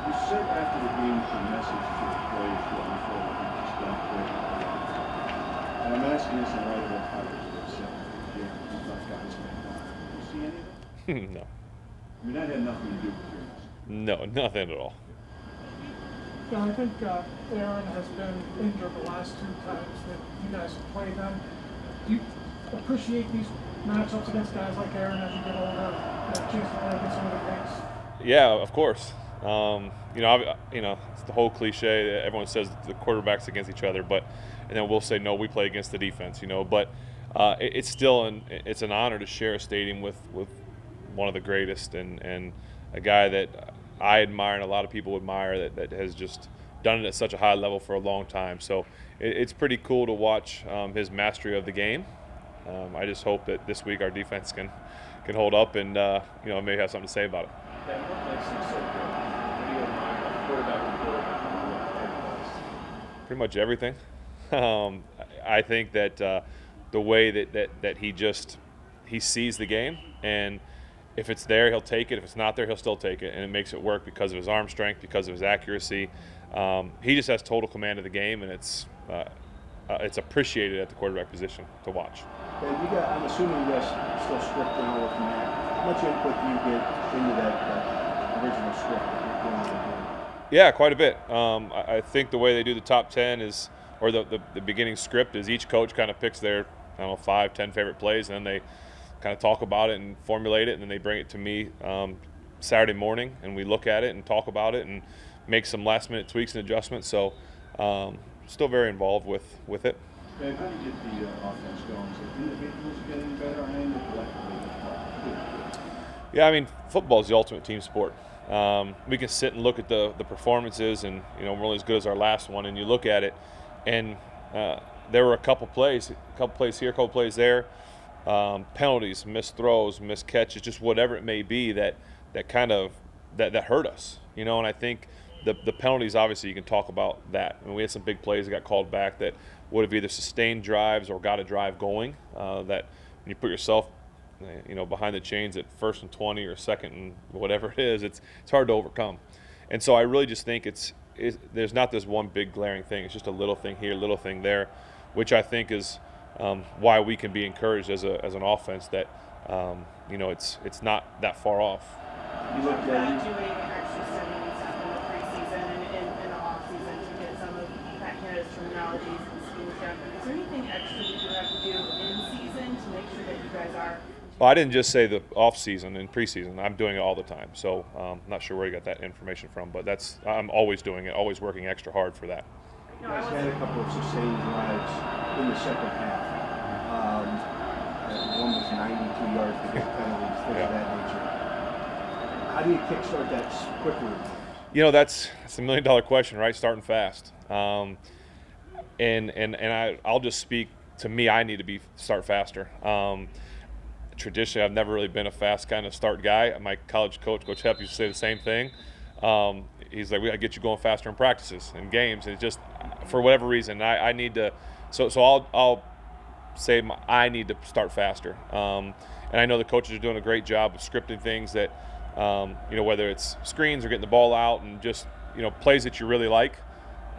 You said after the game the message to the players going forward, you just don't quit. And I'm asking this in light of what Packers did Sept. Yeah, you thought guys made that. Did you see anything? No. I mean, that had nothing to do with your message. No, nothing at all. Yeah, I think Aaron has been injured the last 2 times that you guys have played them. Do you appreciate these matchups against guys like Aaron as you get older, that chance to play against some of the greats? Yeah, of course. It's the whole cliche that everyone says the quarterbacks against each other, and then we'll say no, we play against the defense. But it's still it's an honor to share a stadium with one of the greatest and a guy that I admire and a lot of people admire that has just done it at such a high level for a long time. So it's pretty cool to watch his mastery of the game. I just hope that this week our defense can hold up and maybe have something to say about it. Dan, what makes him so good? What do you admire? Quarterback. Pretty much everything. I think that the way that he sees the game, and if it's there, he'll take it. If it's not there, he'll still take it, and it makes it work because of his arm strength, because of his accuracy. He just has total command of the game, and it's appreciated at the quarterback position to watch. I'm assuming you guys still scripting all of that. How much input do you get into that original script that you're doing in the game? Yeah, quite a bit. I think the way they do the top 10 is, or the beginning script is, each coach kind of picks their 5-10 favorite plays, and then they kind of talk about it and formulate it, and then they bring it to me Saturday morning, and we look at it and talk about it and make some last-minute tweaks and adjustments. So still very involved with it. Dave, how do you get the offense going? Is it individuals getting better and collectively? Yeah, I mean, football is the ultimate team sport. We can sit and look at the performances, and we're only as good as our last one. And you look at it, and there were a couple plays here, a couple plays there, penalties, missed throws, missed catches, just whatever it may be that hurt us. And I think the penalties, obviously, you can talk about that. I mean, we had some big plays that got called back that would have either sustained drives or got a drive going. That when you put yourself behind the chains at 1st and 20 or 2nd and whatever it is, it's hard to overcome. And so I really just think there's not this one big glaring thing. It's just a little thing here, little thing there, which I think is why we can be encouraged as an offense that it's not that far off. You look at doing extra studying and stuff in the preseason and in the off season to get some of Pat Canada's terminologies and schemes down. Is there anything extra that you have to do in season to make sure that you guys are? Well, I didn't just say the off season and preseason. I'm doing it all the time. So I'm not sure where you got that information from, but I'm always doing it, always working extra hard for that. You guys had a couple of sustained drives in the second half. One was 92 yards to get penalties, things of that nature. How do you kickstart that quickly? That's a $1 million question, right? Starting fast. And I'll just speak to me. I need to start faster. Traditionally, I've never really been a fast kind of start guy. My college coach, Coach Sept, used to say the same thing. He's like, we got to get you going faster in practices and games. And it just, for whatever reason, I need to. So I'll say I need to start faster. And I know the coaches are doing a great job of scripting things that, whether it's screens or getting the ball out and just, plays that you really like.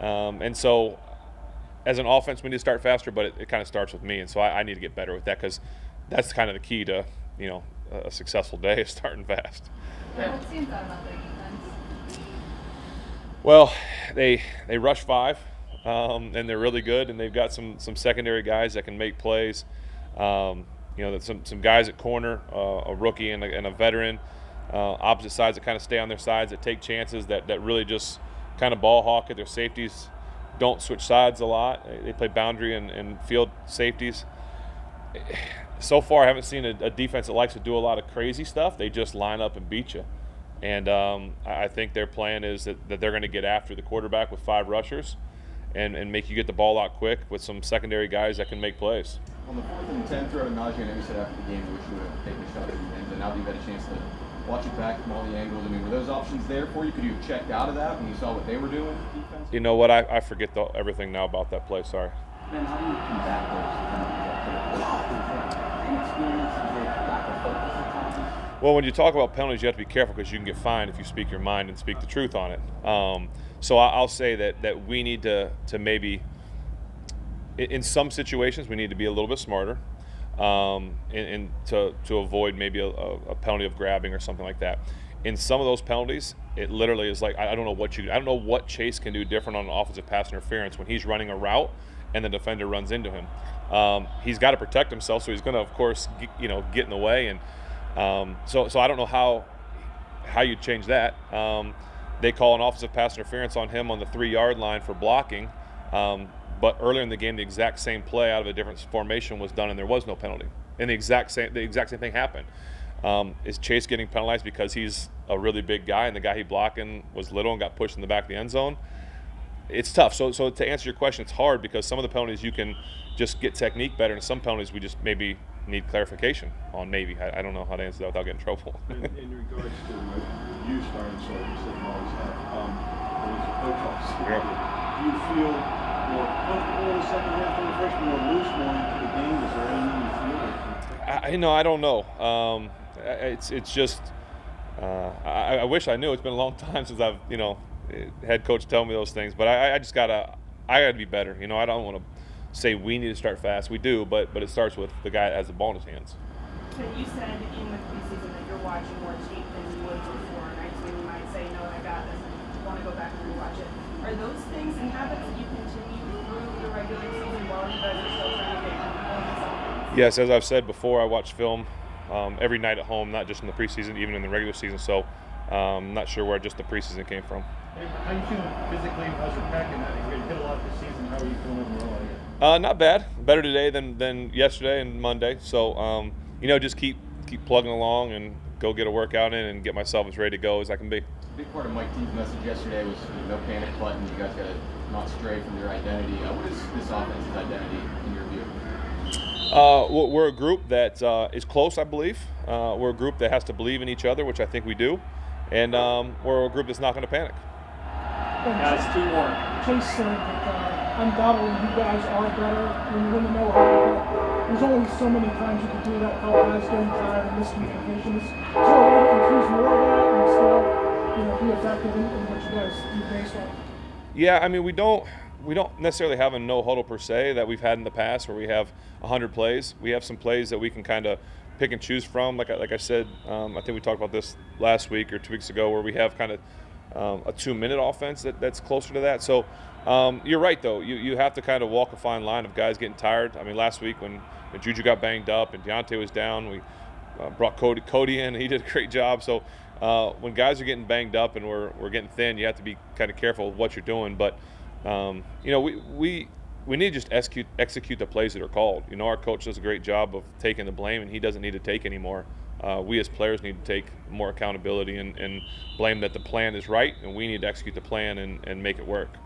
And so as an offense, we need to start faster, but it kind of starts with me. And so I need to get better with that, because that's kind of the key to, a successful day is starting fast. What stands out about their defense? Well, they rush 5, and they're really good, and they've got some secondary guys that can make plays. Some guys at corner, a rookie and a veteran, opposite sides that kind of stay on their sides, that take chances, that really just kind of ball hawk at their safeties. Don't switch sides a lot. They play boundary and field safeties. So far, I haven't seen a defense that likes to do a lot of crazy stuff. They just line up and beat you. And I think their plan is that they're going to get after the quarterback with 5 rushers and make you get the ball out quick with some secondary guys that can make plays. On the 4th and 10 throw to Najee, I know you said after the game you wish you would have taken a shot at the end, and now that you've had a chance to watch it back from all the angles, I mean, were those options there for you? Could you have checked out of that when you saw what they were doing defense? You know what? I forget everything now about that play. Sorry. Man, how do you combat those penalties? Inexperience, is it lack of focus at times? Well, when you talk about penalties, you have to be careful because you can get fined if you speak your mind and speak the truth on it. So I'll say that we need to maybe, in some situations, we need to be a little bit smarter, and to avoid maybe a penalty of grabbing or something like that. In some of those penalties, it literally is like I don't know what Chase can do different on an offensive pass interference when he's running a route and the defender runs into him. He's got to protect himself, so he's going to, of course, get in the way. And so I don't know how you change that. They call an offensive pass interference on him on the 3-yard line for blocking, but earlier in the game, the exact same play out of a different formation was done, and there was no penalty. And the exact same thing happened. Is Chase getting penalized because he's a really big guy and the guy he blocking was little and got pushed in the back of the end zone? It's tough. So to answer your question, it's hard because some of the penalties you can just get technique better, and some penalties we just maybe need clarification on. Maybe I don't know how to answer that without getting in trouble. In regards to you starting so you said you always have, as a coach officer, do you feel more comfortable in the second half than the first, more loose, more into the game? Is there anything you feel? I don't know. It's just I wish I knew. It's been a long time since I've head coach tell me those things, but I just gotta be better. I don't want to say we need to start fast. We do, but it starts with the guy that has the ball in his hands. So you said in the preseason that you're watching more tape than you would before, and I think you might say, no, I got this, and want to go back and rewatch it. Are those things and habits that you continue through the regular season while you guys are still trying to get comfortable with something? Yes, as I've said before, I watch film every night at home, not just in the preseason, even in the regular season. So I'm not sure where just the preseason came from. How are you feeling physically as you're packing that? You're going to hit a lot this season. How are you feeling overall? Not bad. Better today than yesterday and Monday. So just keep plugging along and go get a workout in and get myself as ready to go as I can be. A big part of Mike T's message yesterday was no panic button. You guys got to not stray from your identity. What is this offense's identity in your view? We're a group that is close, I believe. We're a group that has to believe in each other, which I think we do. And we're a group that's not going to panic. Guys, 2 more. Chase said that undoubtedly you guys are better when you win the no-hitter, but there's only so many times you can do that without guys getting tired and miscommunications. Is there a way to infuse more of that and still be effective in what you guys do based on? Yeah, I mean, we don't necessarily have a no huddle per se that we've had in the past where we have 100 plays. We have some plays that we can kind of pick and choose from. Like I said, I think we talked about this last week or 2 weeks ago, where we have kind of a 2-minute offense that's closer to that. So you're right, though. You have to kind of walk a fine line of guys getting tired. I mean, last week when Juju got banged up and Deontay was down, we brought Cody in. He did a great job. So when guys are getting banged up and we're getting thin, you have to be kind of careful of what you're doing. But we need to just execute the plays that are called. Our coach does a great job of taking the blame, and he doesn't need to take anymore. We as players need to take more accountability and blame that the plan is right, and we need to execute the plan and make it work.